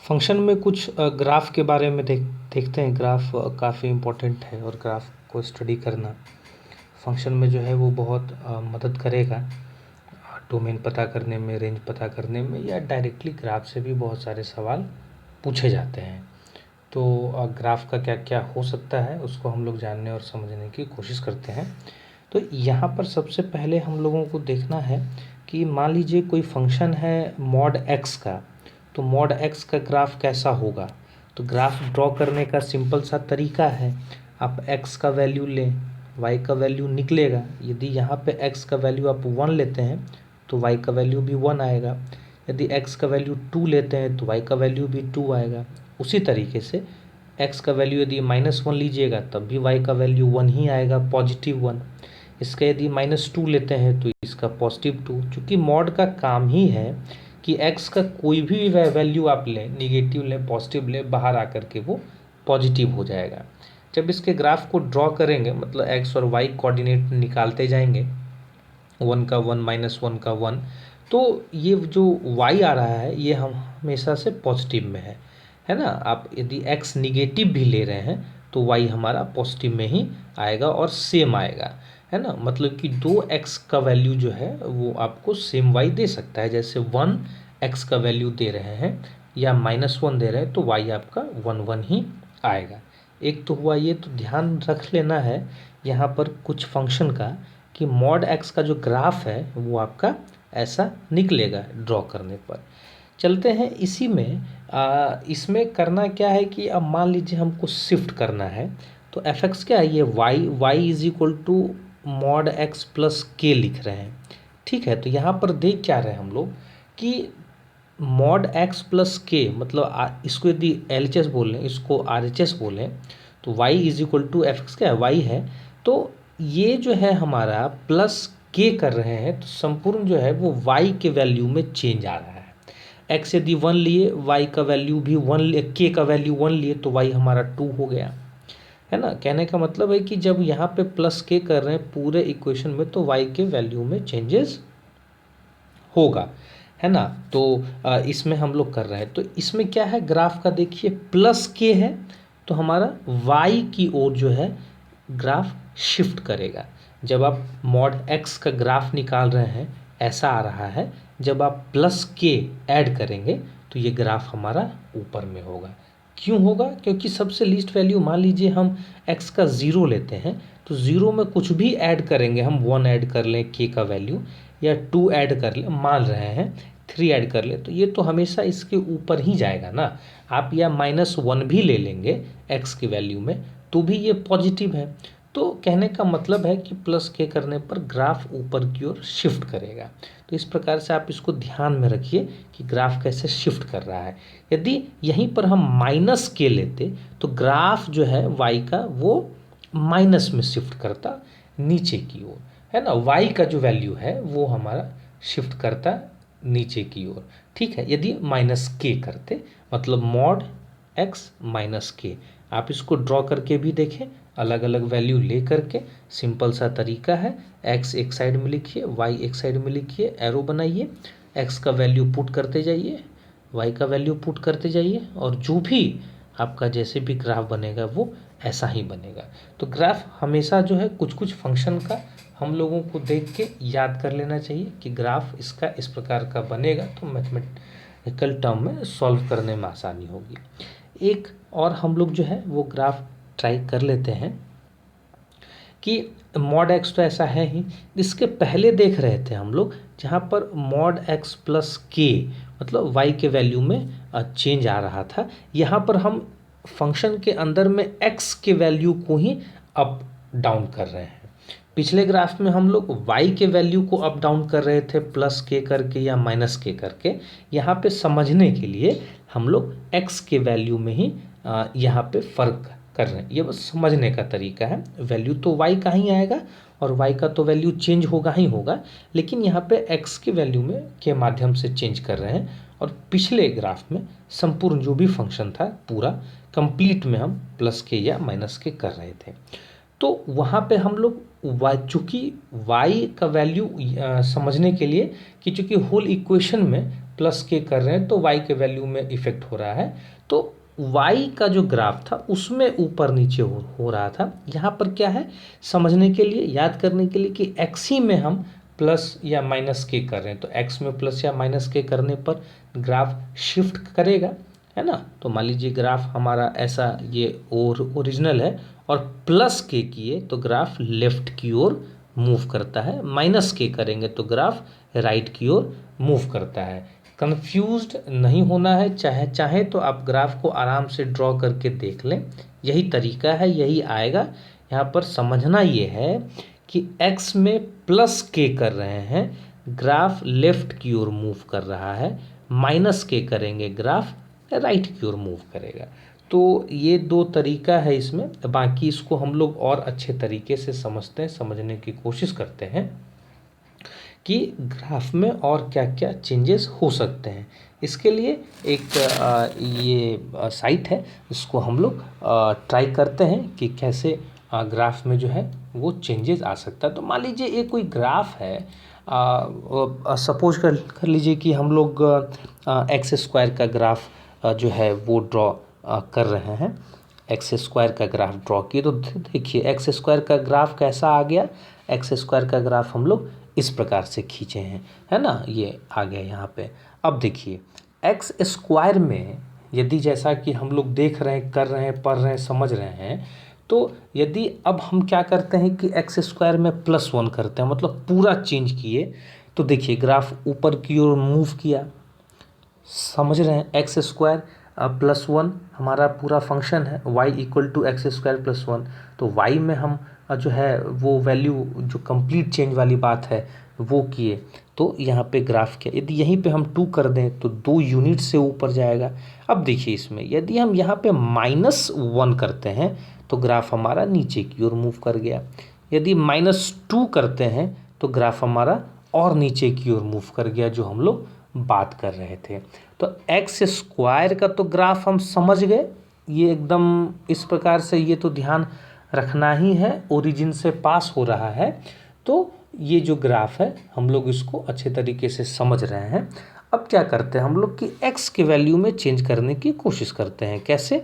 Function में कुछ graph के बारे में देखते हैं। ग्राफ काफ़ी इम्पोर्टेंट है और ग्राफ को स्टडी करना फंक्शन में जो है वो बहुत मदद करेगा डोमेन पता करने में, रेंज पता करने में, या डायरेक्टली ग्राफ से भी बहुत सारे सवाल पूछे जाते हैं। तो ग्राफ का क्या क्या हो सकता है उसको हम लोग जानने और समझने की कोशिश करते हैं। तो यहाँ पर सबसे पहले हम लोगों को देखना है कि मान लीजिए कोई फंक्शन है मॉड एक्स का, तो मॉड एक्स का ग्राफ कैसा होगा। तो ग्राफ ड्रॉ करने का सिंपल सा तरीका है, आप x का वैल्यू लें, y का वैल्यू निकलेगा। यदि यहाँ पे x का वैल्यू आप 1 लेते हैं तो y का वैल्यू भी 1 आएगा। यदि x का वैल्यू 2 लेते हैं तो y का वैल्यू भी 2 आएगा। उसी तरीके से x का वैल्यू यदि -1 लीजिएगा तब भी y का वैल्यू 1 ही आएगा, +1। इसका यदि -2 लेते हैं तो इसका +2। चूँकि मॉड का काम ही है कि x का कोई भी वैल्यू आप लें, निगेटिव लें, पॉजिटिव लें, बाहर आकर के वो पॉजिटिव हो जाएगा। जब इसके ग्राफ को ड्रॉ करेंगे, मतलब x और y कोऑर्डिनेट निकालते जाएंगे, 1 का 1 -1 का 1, तो ये जो y आ रहा है ये हम हमेशा से पॉजिटिव में है ना। आप यदि x निगेटिव भी ले रहे हैं तो y हमारा पॉजिटिव में ही आएगा और सेम आएगा, है ना। मतलब कि 2x का वैल्यू जो है वो आपको सेम y दे सकता है। जैसे 1x का वैल्यू दे रहे हैं या -1 दे रहे हैं तो y आपका 1 ही आएगा। एक तो हुआ ये, तो ध्यान रख लेना है यहाँ पर कुछ फंक्शन का कि मॉड x का जो ग्राफ है वो आपका ऐसा निकलेगा ड्रॉ करने पर। चलते हैं इसी में। इसमें करना क्या है कि अब मान लीजिए हमको शिफ्ट करना है, तो fx क्या है, ये y is equal to mod x plus के लिख रहे हैं, ठीक है। तो यहाँ पर देख क्या रहे हैं हम लोग कि मॉड x प्लस के, मतलब इसको यदि LHS बोलें, इसको RHS बोलें, तो y is equal to fx क्या है, y है। तो ये जो है हमारा प्लस के कर रहे हैं, तो संपूर्ण जो है वो y के वैल्यू में चेंज आ रहा है। x यदि 1 लिए, y का वैल्यू भी 1 लिए, के का वैल्यू 1 लिए तो y हमारा 2 हो गया, है ना। कहने का मतलब है कि जब यहाँ पे प्लस के कर रहे हैं पूरे इक्वेशन में तो y के वैल्यू में चेंजेस होगा, है ना। तो इसमें हम लोग कर रहे हैं, तो इसमें क्या है ग्राफ का देखिए प्लस के है तो हमारा y की ओर जो है ग्राफ शिफ्ट करेगा। जब आप मॉड x का ग्राफ निकाल रहे हैं ऐसा आ रहा है, जब आप प्लस के ऐड करेंगे तो ये ग्राफ हमारा ऊपर में होगा। क्यों होगा, क्योंकि सबसे लीस्ट वैल्यू मान लीजिए हम x का 0 लेते हैं तो 0 में कुछ भी ऐड करेंगे, हम 1 ऐड कर लें k का वैल्यू, या 2 ऐड कर लें, मान रहे हैं 3 ऐड कर लें, तो ये तो हमेशा इसके ऊपर ही जाएगा ना। आप या -1 भी ले लेंगे x की वैल्यू में तो भी ये पॉजिटिव है। तो कहने का मतलब है कि प्लस के करने पर ग्राफ ऊपर की ओर शिफ्ट करेगा। तो इस प्रकार से आप इसको ध्यान में रखिए कि ग्राफ कैसे शिफ्ट कर रहा है। यदि यहीं पर हम माइनस के लेते तो ग्राफ जो है y का वो माइनस में शिफ्ट करता नीचे की ओर, है ना। y का जो वैल्यू है वो हमारा शिफ्ट करता नीचे की ओर, ठीक है। यदि माइनस के करते, मतलब मॉड x माइनस के, आप इसको ड्रॉ करके भी देखें, अलग अलग वैल्यू ले करके। सिंपल सा तरीका है, x एक साइड में लिखिए, y एक साइड में लिखिए, एरो बनाइए, x का वैल्यू पुट करते जाइए, y का वैल्यू पुट करते जाइए, और जो भी आपका जैसे भी ग्राफ बनेगा वो ऐसा ही बनेगा। तो ग्राफ हमेशा जो है कुछ कुछ फंक्शन का हम लोगों को देख के याद कर लेना चाहिए कि ग्राफ इसका इस प्रकार का बनेगा, तो मैथमेटिकल टर्म में सॉल्व करने में आसानी होगी। एक और हम लोग जो है वो ग्राफ ट्राई कर लेते हैं कि मॉड x तो ऐसा है ही, इसके पहले देख रहे थे हम लोग जहाँ पर मॉड x प्लस के, मतलब y के वैल्यू में चेंज आ रहा था। यहाँ पर हम फंक्शन के अंदर में x के वैल्यू को ही अप डाउन कर रहे हैं। पिछले ग्राफ में हम लोग y के वैल्यू को अप डाउन कर रहे थे प्लस के करके या माइनस के करके। यहाँ पे समझने के लिए हम लोग x के वैल्यू में ही यहाँ पे फ़र्क कर रहे हैं। ये बस समझने का तरीका है। वैल्यू तो y का ही आएगा और y का तो वैल्यू चेंज होगा ही होगा, लेकिन यहाँ पे x के वैल्यू में के माध्यम से चेंज कर रहे हैं। और पिछले ग्राफ में संपूर्ण जो भी फंक्शन था पूरा कंप्लीट में हम प्लस के या माइनस के कर रहे थे। तो वहाँ पे हम लोग चूँकि y का वैल्यू समझने के लिए कि चूँकि होल इक्वेशन में प्लस के कर रहे हैं तो y के वैल्यू में इफेक्ट हो रहा है। तो y का जो ग्राफ था उसमें ऊपर नीचे हो रहा था। यहाँ पर क्या है, समझने के लिए, याद करने के लिए कि x ही में हम प्लस या माइनस के कर रहे हैं, तो x में प्लस या माइनस के करने पर ग्राफ शिफ्ट करेगा, है ना। तो मान लीजिए ग्राफ हमारा ऐसा ये ओरिजिनल है और प्लस के किए तो ग्राफ लेफ्ट की ओर मूव करता है, माइनस के करेंगे तो ग्राफ राइट की ओर मूव करता है। कंफ्यूज्ड नहीं होना है, चाहे तो आप ग्राफ को आराम से ड्रॉ करके देख लें, यही तरीका है, यही आएगा। यहाँ पर समझना ये है कि x में प्लस के कर रहे हैं, ग्राफ लेफ्ट की ओर मूव कर रहा है, माइनस के करेंगे ग्राफ राइट की ओर मूव करेगा। तो ये दो तरीका है इसमें, बाकी इसको हम लोग और अच्छे तरीके से समझते हैं, समझने की कोशिश करते हैं कि ग्राफ में और क्या क्या चेंजेस हो सकते हैं। इसके लिए एक ये साइट है, इसको हम लोग ट्राई करते हैं कि कैसे ग्राफ में जो है वो चेंजेस आ सकता है। तो मान लीजिए ये कोई ग्राफ है, सपोज कर लीजिए कि हम लोग एक्स स्क्वायर का ग्राफ जो है वो ड्रॉ कर रहे हैं, एक्स स्क्वायर का ग्राफ ड्रॉ किए। तो देखिए एक्स स्क्वायर का ग्राफ कैसा आ गया, एक्स स्क्वायर का ग्राफ हम लोग इस प्रकार से खींचे हैं, है ना, ये आ गया यहाँ पे। अब देखिए एक्स स्क्वायर में यदि जैसा कि हम लोग देख रहे हैं, कर रहे हैं, पढ़ रहे हैं, समझ रहे हैं, तो यदि अब हम क्या करते हैं कि एक्स स्क्वायर में +1 करते हैं, मतलब पूरा चेंज किए, तो देखिए ग्राफ ऊपर की ओर मूव किया, समझ रहे हैं। एक्स स्क्वायर +1 हमारा पूरा फंक्शन है, y = x² + 1, तो y में हम जो है वो वैल्यू जो कंप्लीट चेंज वाली बात है वो किए, तो यहाँ पे ग्राफ क्या, यदि यहीं पे हम 2 कर दें तो 2 यूनिट से ऊपर जाएगा। अब देखिए इसमें यदि हम यहाँ पे -1 करते हैं तो ग्राफ हमारा नीचे की ओर मूव कर गया, यदि -2 करते हैं तो ग्राफ हमारा और नीचे की ओर मूव कर गया, जो हम लोग बात कर रहे थे। तो एक्स स्क्वायर का तो ग्राफ हम समझ गए, ये एकदम इस प्रकार से, ये तो ध्यान रखना ही है, ओरिजिन से पास हो रहा है। तो ये जो ग्राफ है हम लोग इसको अच्छे तरीके से समझ रहे हैं। अब क्या करते हैं हम लोग कि x के वैल्यू में चेंज करने की कोशिश करते हैं। कैसे,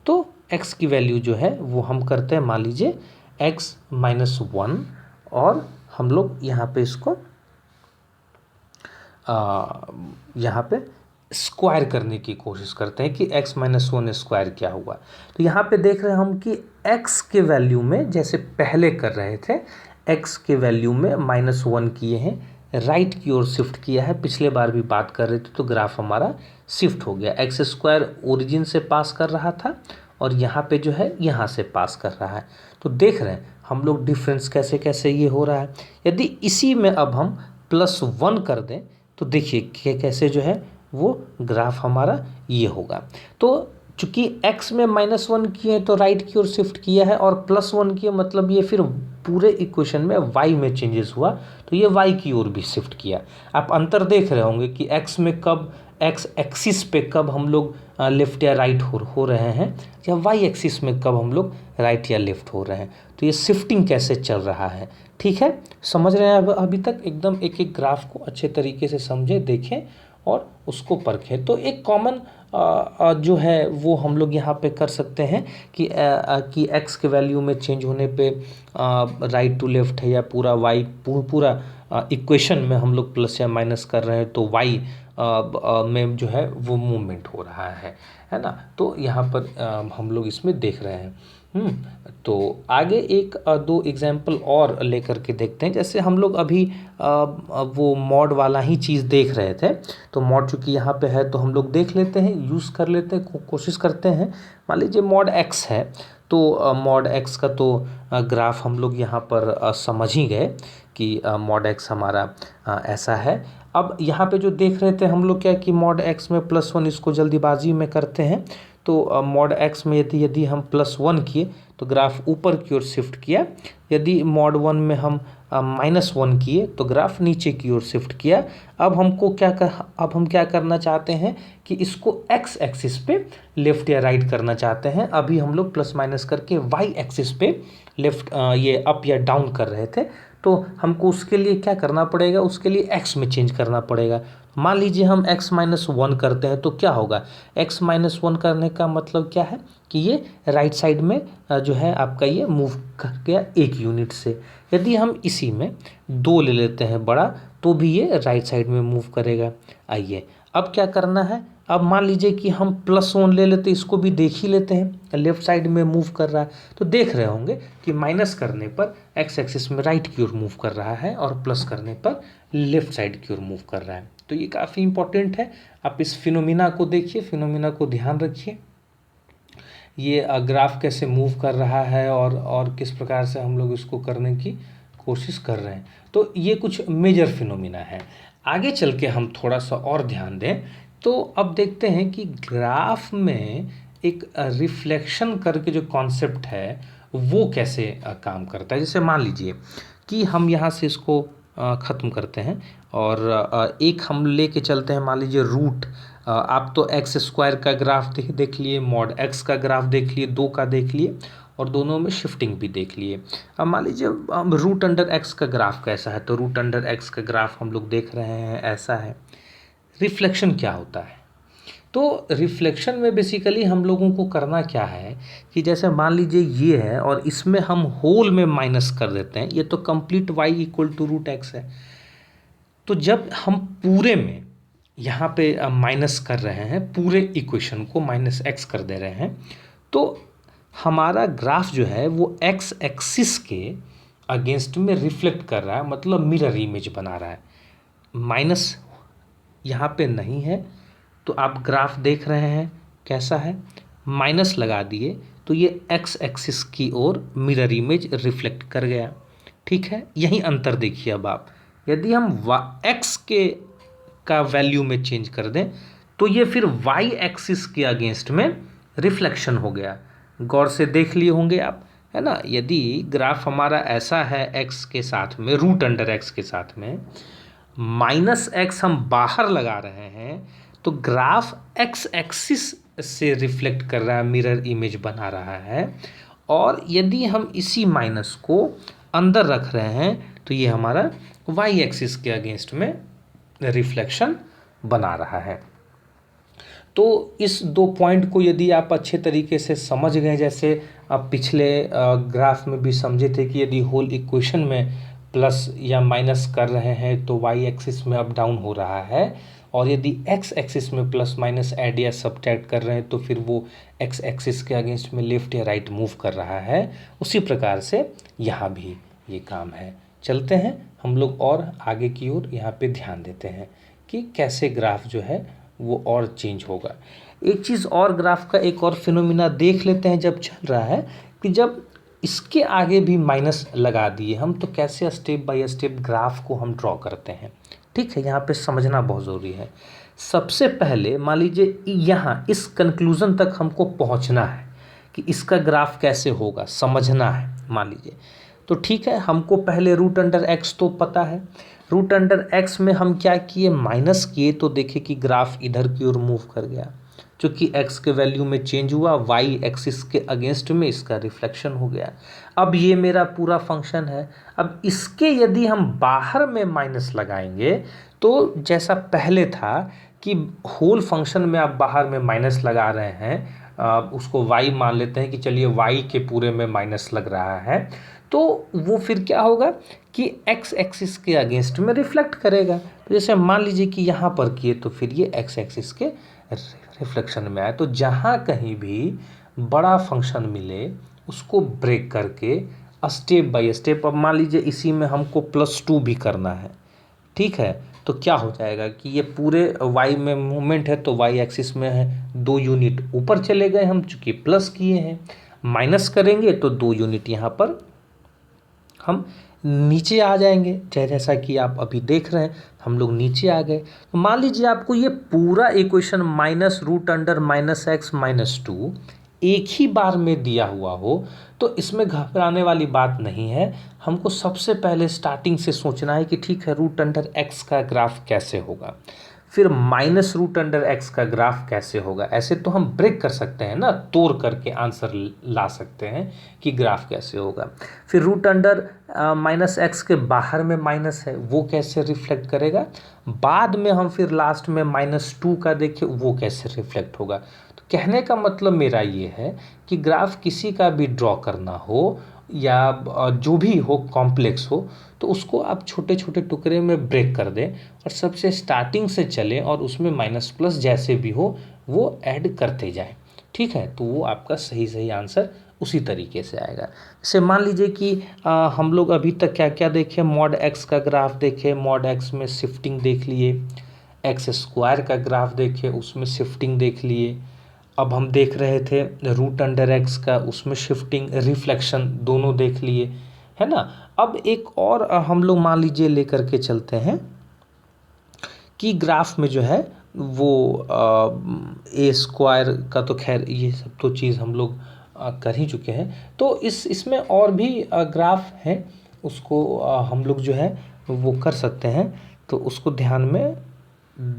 तो x की वैल्यू जो है वो हम करते हैं, मान लीजिए x-1, और हम लोग यहाँ पे इसको यहाँ पे स्क्वायर करने की कोशिश करते हैं कि x-1 स्क्वायर क्या हुआ। तो यहाँ पे देख रहे हैं हम कि x के वैल्यू में जैसे पहले कर रहे थे, x के वैल्यू में -1 किए हैं, राइट की ओर शिफ्ट किया है, पिछले बार भी बात कर रहे थे, तो ग्राफ हमारा शिफ्ट हो गया। एक्स स्क्वायर ओरिजिन से पास कर रहा था और यहाँ पे जो है यहाँ से पास कर रहा है। तो देख रहे हैं हम लोग डिफरेंस कैसे कैसे ये हो रहा है। यदि इसी में अब हम +1 कर दें तो देखिए कैसे जो है वो ग्राफ हमारा ये होगा। तो चूँकि x में -1 किए तो राइट की ओर शिफ्ट किया है, और +1 किए मतलब ये फिर पूरे इक्वेशन में y में चेंजेस हुआ, तो ये y की ओर भी शिफ्ट किया। आप अंतर देख रहे होंगे कि x में कब, x एक्सिस पे कब हम लोग लेफ़्ट या राइट हो रहे हैं, या y एक्सिस में कब हम लोग राइट या लेफ़्ट हो रहे हैं। तो ये शिफ्टिंग कैसे चल रहा है, ठीक है, समझ रहे हैं अभी तक एकदम एक एक ग्राफ को अच्छे तरीके से समझें, देखें और उसको परखें। तो एक कॉमन जो है वो हम लोग यहाँ पे कर सकते हैं कि x के वैल्यू में चेंज होने पे राइट टू लेफ़्ट है, या पूरा y पूरा इक्वेशन में हम लोग प्लस या माइनस कर रहे हैं, तो y में जो है वो मूवमेंट हो रहा है ना। तो यहाँ पर हम लोग इसमें देख रहे हैं। तो आगे एक दो एग्जाम्पल और लेकर के देखते हैं। जैसे हम लोग अभी वो मॉड वाला ही चीज़ देख रहे थे, तो मॉड चूँकि यहाँ पे है तो हम लोग देख लेते हैं, यूज़ कर लेते हैं, कोशिश करते हैं। मान लीजिए मॉड x है, तो मॉड x का तो ग्राफ हम लोग यहाँ पर समझ ही गए कि मॉड x हमारा ऐसा है। अब यहाँ पे जो देख रहे थे हम लोग क्या कि मॉड x में +1, इसको जल्दीबाजी में करते हैं। तो मॉड x में यदि हम +1 किए तो ग्राफ ऊपर की ओर शिफ्ट किया, यदि मॉड 1 में हम -1 किए तो ग्राफ नीचे की ओर शिफ्ट किया। अब हम क्या करना चाहते हैं कि इसको x एक्सिस पे लेफ़्ट या राइट करना चाहते हैं। अभी हम लोग प्लस माइनस करके y एक्सिस पे लेफ़्ट ये अप या डाउन कर रहे थे, तो हमको उसके लिए क्या करना पड़ेगा, उसके लिए x में चेंज करना पड़ेगा। मान लीजिए हम x-1 करते हैं तो क्या होगा, x-1 करने का मतलब क्या है कि ये राइट साइड में जो है आपका ये मूव कर गया 1 यूनिट से। यदि हम इसी में 2 ले लेते हैं बड़ा तो भी ये राइट साइड में मूव करेगा। आइए अब क्या करना है, अब मान लीजिए कि हम +1 ले लेते, इसको भी देख ही लेते हैं, लेफ्ट साइड में मूव कर रहा है तो देख रहे होंगे कि माइनस करने पर एक्स एक्सिस में राइट की ओर मूव कर रहा है और प्लस करने पर लेफ्ट साइड की ओर मूव कर रहा है। तो ये काफ़ी इंपॉर्टेंट है, आप इस फिनोमिना को देखिए, फिनोमिना को ध्यान रखिए, ये ग्राफ कैसे मूव कर रहा है और किस प्रकार से हम लोग इसको करने की कोशिश कर रहे हैं। तो ये कुछ मेजर फिनोमिना है। आगे चल के हम थोड़ा सा और ध्यान दें तो अब देखते हैं कि ग्राफ में एक रिफ्लेक्शन करके जो कॉन्सेप्ट है वो कैसे काम करता है। जैसे मान लीजिए कि हम यहाँ से इसको ख़त्म करते हैं और एक हम लेके चलते हैं, मान लीजिए रूट, आप तो x² का ग्राफ देख लिए, मॉड x का ग्राफ देख लिए, 2 का देख लिए और दोनों में शिफ्टिंग भी देख लिए। अब मान लीजिए √x का ग्राफ कैसा है, तो √x का ग्राफ हम लोग देख रहे हैं ऐसा है। रिफ्लेक्शन क्या होता है, तो रिफ्लेक्शन में बेसिकली हम लोगों को करना क्या है कि जैसे मान लीजिए ये है और इसमें हम होल में माइनस कर देते हैं, ये तो कंप्लीट y = √x है। तो जब हम पूरे में यहाँ पे माइनस कर रहे हैं, पूरे इक्वेशन को -x कर दे रहे हैं, तो हमारा ग्राफ जो है वो x एक्सिस के अगेंस्ट में रिफ्लेक्ट कर रहा है, मतलब मिरर इमेज बना रहा है। माइनस यहाँ पे नहीं है तो आप ग्राफ देख रहे हैं कैसा है, माइनस लगा दिए तो ये x एक्सिस की ओर मिरर इमेज रिफ्लेक्ट कर गया। ठीक है, यही अंतर देखिए। अब आप यदि हम x का वैल्यू में चेंज कर दें तो ये फिर y एक्सिस के अगेंस्ट में रिफ्लेक्शन हो गया। गौर से देख लिए होंगे आप, है ना। यदि ग्राफ हमारा ऐसा है x के साथ में, √x के साथ में -x हम बाहर लगा रहे हैं तो ग्राफ x एक्सिस से रिफ्लेक्ट कर रहा है, मिरर इमेज बना रहा है। और यदि हम इसी माइनस को अंदर रख रहे हैं तो ये हमारा y एक्सिस के अगेंस्ट में रिफ्लेक्शन बना रहा है। तो इस 2 पॉइंट को यदि आप अच्छे तरीके से समझ गए, जैसे आप पिछले ग्राफ में भी समझे थे कि यदि होल इक्वेशन में प्लस या माइनस कर रहे हैं तो y एक्सिस में अप डाउन हो रहा है, और यदि x एक्सिस में प्लस माइनस ऐड या सब्ट्रैक्ट कर रहे हैं तो फिर वो x एक्सिस के अगेंस्ट में लेफ्ट या राइट मूव कर रहा है। उसी प्रकार से यहाँ भी ये काम है। चलते हैं हम लोग और आगे की ओर, यहाँ पे ध्यान देते हैं कि कैसे ग्राफ जो है वो और चेंज होगा। एक चीज़ और, ग्राफ का एक और फिनोमिना देख लेते हैं जब चल रहा है कि जब इसके आगे भी माइनस लगा दिए हम तो कैसे स्टेप बाय स्टेप ग्राफ को हम ड्रॉ करते हैं। ठीक है, यहाँ पे समझना बहुत ज़रूरी है। सबसे पहले मान लीजिए यहाँ इस कंक्लूज़न तक हमको पहुँचना है कि इसका ग्राफ कैसे होगा, समझना है मान लीजिए। तो ठीक है, हमको पहले √x तो पता है। √x में हम क्या किए, माइनस किए तो देखे कि ग्राफ इधर की ओर मूव कर गया। चूँकि x के वैल्यू में चेंज हुआ, y एक्सिस के अगेंस्ट में इसका रिफ्लेक्शन हो गया। अब ये मेरा पूरा फंक्शन है। अब इसके यदि हम बाहर में माइनस लगाएंगे तो जैसा पहले था कि होल फंक्शन में आप बाहर में माइनस लगा रहे हैं, उसको y मान लेते हैं कि चलिए y के पूरे में माइनस लग रहा है, तो वो फिर क्या होगा कि x एक्सिस के अगेंस्ट में रिफ्लेक्ट करेगा। तो जैसे मान लीजिए कि यहाँ पर किए तो फिर ये x एक्सिस के रिफ्लेक्शन में आए। तो जहाँ कहीं भी बड़ा फंक्शन मिले उसको ब्रेक करके स्टेप बाय स्टेप, अब मान लीजिए इसी में हमको +2 भी करना है, ठीक है, तो क्या हो जाएगा कि ये पूरे y में मूवमेंट है तो y एक्सिस में है, 2 यूनिट ऊपर चले गए हम, चूँकि प्लस किए हैं। माइनस करेंगे तो 2 यूनिट यहाँ पर हम नीचे आ जाएंगे, जैसा कि आप अभी देख रहे हैं हम लोग नीचे आ गए। तो मान लीजिए आपको ये पूरा इक्वेशन -√-x-2 एक ही बार में दिया हुआ हो तो इसमें घबराने वाली बात नहीं है। हमको सबसे पहले स्टार्टिंग से सोचना है कि ठीक है √x का ग्राफ कैसे होगा। फिर माइनस रूट अंडर एक्स का ग्राफ कैसे होगा। ऐसे तो हम ब्रेक कर सकते हैं ना, तोड़ करके आंसर ला सकते हैं कि ग्राफ कैसे होगा। फिर रूट अंडर माइनस एक्स के बाहर में माइनस है, वो कैसे रिफ्लेक्ट करेगा। बाद में हम फिर लास्ट में -2 का देखें, वो कैसे रिफ्लेक्ट होगा। तो कहने का मतलब मेरा ये है कि ग्राफ किसी का भी ड्रॉ करना हो या जो भी हो कॉम्प्लेक्स हो, तो उसको आप छोटे छोटे टुकड़े में ब्रेक कर दें और सबसे स्टार्टिंग से चलें और उसमें माइनस प्लस जैसे भी हो वो ऐड करते जाएं। ठीक है, तो वो आपका सही सही आंसर उसी तरीके से आएगा। जैसे मान लीजिए कि हम लोग अभी तक क्या क्या देखे, मॉड एक्स का ग्राफ देखे, मॉड एक्स में शिफ्टिंग देख लिए, एक्स स्क्वायर का ग्राफ देखे, उसमें शिफ्टिंग देख लिए। अब हम देख रहे थे रूट अंडर एक्स का, उसमें शिफ्टिंग रिफ्लेक्शन दोनों देख लिए, है ना। अब एक और हम लोग मान लीजिए लेकर के चलते हैं कि ग्राफ में जो है वो ए स्क्वायर का, तो खैर ये सब तो चीज़ हम लोग कर ही चुके हैं। तो इसमें और भी ग्राफ हैं, उसको हम लोग जो है वो कर सकते हैं, तो उसको ध्यान में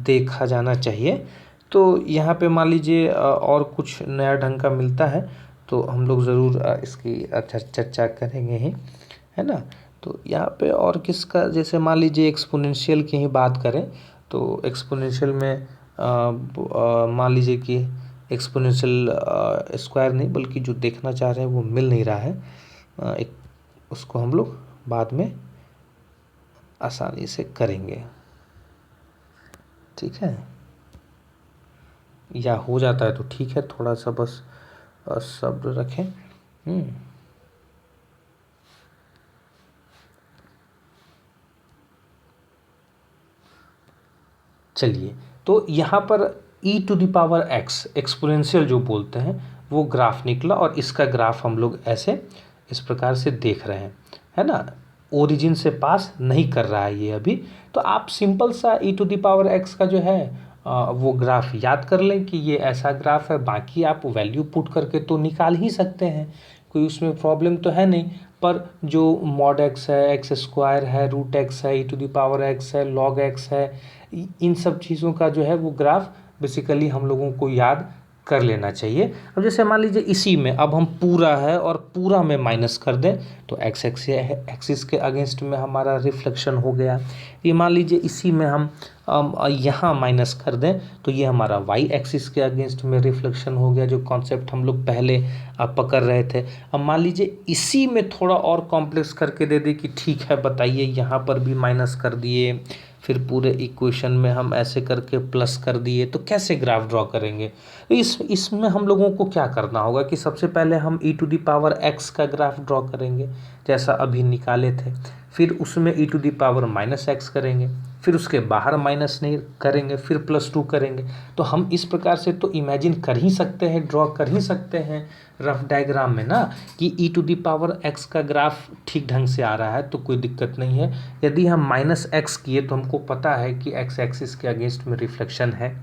देखा जाना चाहिए। तो यहाँ पे मान लीजिए और कुछ नया ढंग का मिलता है तो हम लोग ज़रूर इसकी चर्चा करेंगे ही, है ना। तो यहाँ पे और किसका, जैसे मान लीजिए एक्सपोनेंशियल की ही बात करें तो एक्सपोनेंशियल में मान लीजिए कि एक्सपोनेंशियल स्क्वायर नहीं बल्कि जो देखना चाह रहे हैं वो मिल नहीं रहा है, एक उसको हम लोग बाद में आसानी से करेंगे। ठीक है, या हो जाता है तो ठीक है, थोड़ा सा बस सब्र रखें। चलिए, तो यहाँ पर e⁻x एक्सपोनेंशियल जो बोलते हैं वो ग्राफ निकला और इसका ग्राफ हम लोग ऐसे इस प्रकार से देख रहे हैं, है ना। ओरिजिन से पास नहीं कर रहा है ये अभी। तो आप सिंपल सा e⁻x का जो है वो ग्राफ याद कर लें कि ये ऐसा ग्राफ है, बाकी आप वैल्यू पुट करके तो निकाल ही सकते हैं, कोई उसमें प्रॉब्लम तो है नहीं। पर जो मॉड एक्स है, एक्स स्क्वायर है, रूट एक्स है, e⁻x है, लॉग एक्स है, इन सब चीज़ों का जो है वो ग्राफ बेसिकली हम लोगों को याद कर लेना चाहिए। अब जैसे मान लीजिए इसी में अब हम पूरा है और पूरा में माइनस कर दें तो एक्स एक्सिस के अगेंस्ट में हमारा रिफ्लेक्शन हो गया। ये मान लीजिए इसी में हम यहाँ माइनस कर दें तो ये हमारा वाई एक्सिस के अगेंस्ट में रिफ्लेक्शन हो गया, जो कॉन्सेप्ट हम लोग पहले पकड़ रहे थे। अब मान लीजिए इसी में थोड़ा और कॉम्प्लेक्स करके दे दे कि ठीक है बताइए, यहाँ पर भी माइनस कर दिए, फिर पूरे इक्वेशन में हम ऐसे करके प्लस कर दिए, तो कैसे ग्राफ ड्रॉ करेंगे। तो इसमें हम लोगों को क्या करना होगा कि सबसे पहले हम e⁻x का ग्राफ ड्रॉ करेंगे जैसा अभी निकाले थे, फिर उसमें e⁻−x करेंगे, फिर उसके बाहर माइनस नहीं करेंगे, फिर +2 करेंगे। तो हम इस प्रकार से तो इमेजिन कर ही सकते हैं, ड्रॉ कर ही सकते हैं रफ डायग्राम में ना, कि e⁻x का ग्राफ ठीक ढंग से आ रहा है तो कोई दिक्कत नहीं है। यदि हम -x किए तो हमको पता है कि x एक्सिस के अगेंस्ट में रिफ्लेक्शन है।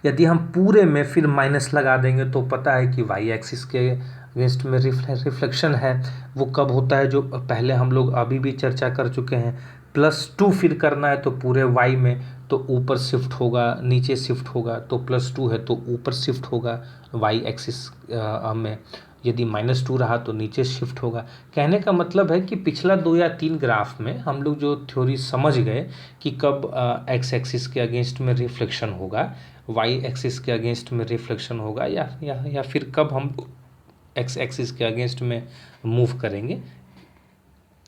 यदि हम पूरे में फिर माइनस लगा देंगे तो पता है कि y एक्सिस के अगेंस्ट में रिफ्लेक्शन है। वो कब होता है, जो पहले हम लोग अभी भी चर्चा कर चुके हैं, +2 फिर करना है तो पूरे y में तो ऊपर शिफ्ट होगा, नीचे शिफ्ट होगा, तो +2 है तो ऊपर शिफ्ट होगा y एक्सिस में। यदि -2 रहा तो नीचे शिफ्ट होगा। कहने का मतलब है कि पिछला 2 या 3 ग्राफ में हम लोग जो थ्योरी समझ गए कि कब x एक्सिस के अगेंस्ट में रिफ्लेक्शन होगा, y एक्सिस के अगेंस्ट में रिफ्लेक्शन होगा, या फिर कब हम x एक्सिस के अगेंस्ट में मूव करेंगे,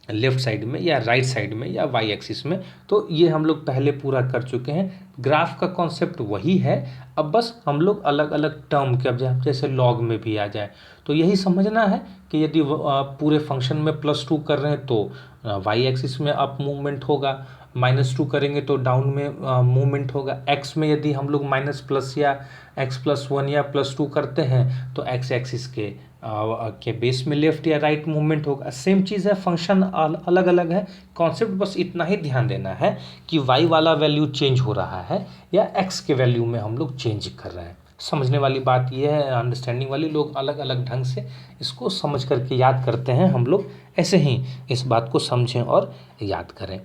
लेफ़्ट साइड में या राइट साइड में या वाई एक्सिस में, तो ये हम लोग पहले पूरा कर चुके हैं। ग्राफ का कॉन्सेप्ट वही है, अब बस हम लोग अलग अलग टर्म के, अब जैसे लॉग में भी आ जाए तो यही समझना है कि यदि पूरे फंक्शन में +2 कर रहे हैं तो वाई एक्सिस में अप मूवमेंट होगा, -2 करेंगे तो डाउन में मूवमेंट होगा। एक्स में यदि हम लोग माइनस प्लस या x+1 या +2 करते हैं तो एक्स एक्सिस के बेस में लेफ्ट या राइट मूवमेंट होगा। सेम चीज़ है, फंक्शन अलग अलग है, कॉन्सेप्ट बस इतना ही ध्यान देना है कि y वाला वैल्यू चेंज हो रहा है या x के वैल्यू में हम लोग चेंज कर रहे हैं। समझने वाली बात यह है, अंडरस्टैंडिंग वाली लोग अलग अलग ढंग से इसको समझ करके याद करते हैं, हम लोग ऐसे ही इस बात को समझें और याद करें।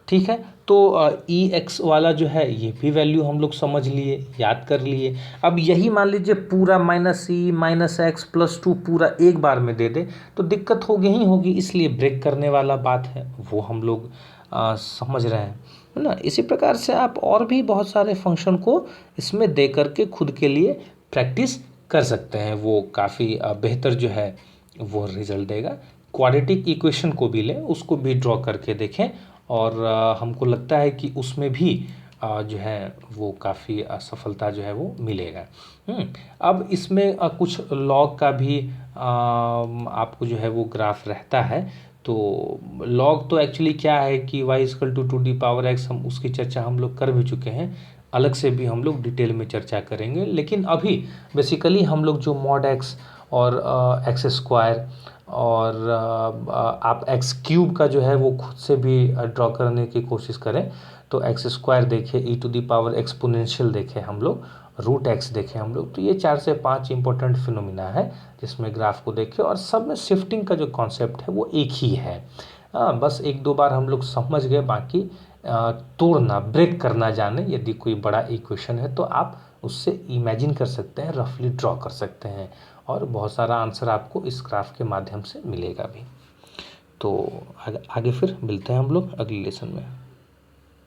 ठीक है। तो ई एक्स वाला जो है ये भी वैल्यू हम लोग समझ लिए, याद कर लिए। अब यही मान लीजिए पूरा -e-x+2 पूरा एक बार में दे दे तो दिक्कत होगी ही होगी, इसलिए ब्रेक करने वाला बात है वो हम लोग समझ रहे हैं, है ना। इसी प्रकार से आप और भी बहुत सारे फंक्शन को इसमें दे करके खुद के लिए प्रैक्टिस कर सकते हैं, वो काफ़ी बेहतर जो है वो रिजल्ट देगा। क्वाड्रेटिक इक्वेशन को भी लें, उसको भी ड्रॉ करके देखें और हमको लगता है कि उसमें भी जो है वो काफ़ी सफलता जो है वो मिलेगा। अब इसमें कुछ लॉग का भी आपको जो है वो ग्राफ रहता है। तो लॉग तो एक्चुअली क्या है कि y=2x, हम उसकी चर्चा हम लोग कर भी चुके हैं, अलग से भी हम लोग डिटेल में चर्चा करेंगे। लेकिन अभी बेसिकली हम लोग जो मॉड x और एक्स स्क्वायर और आप एक्स क्यूब का जो है वो खुद से भी ड्रॉ करने की कोशिश करें तो एक्स स्क्वायर देखें, e⁻ एक्सपोनेंशियल देखें हम लोग, √x देखें हम लोग। तो ये 4 से 5 इंपॉर्टेंट फिनोमिना है जिसमें ग्राफ को देखें, और सब में शिफ्टिंग का जो कॉन्सेप्ट है वो एक ही है। बस एक दो बार हम लोग समझ गए, बाकी तोड़ना ब्रेक करना जाने। यदि कोई बड़ा इक्वेशन है तो आप उससे इमेजिन कर सकते हैं, रफली ड्रॉ कर सकते हैं, और बहुत सारा आंसर आपको इस ग्राफ के माध्यम से मिलेगा भी। तो आगे फिर मिलते हैं हम लोग अगले लेसन में।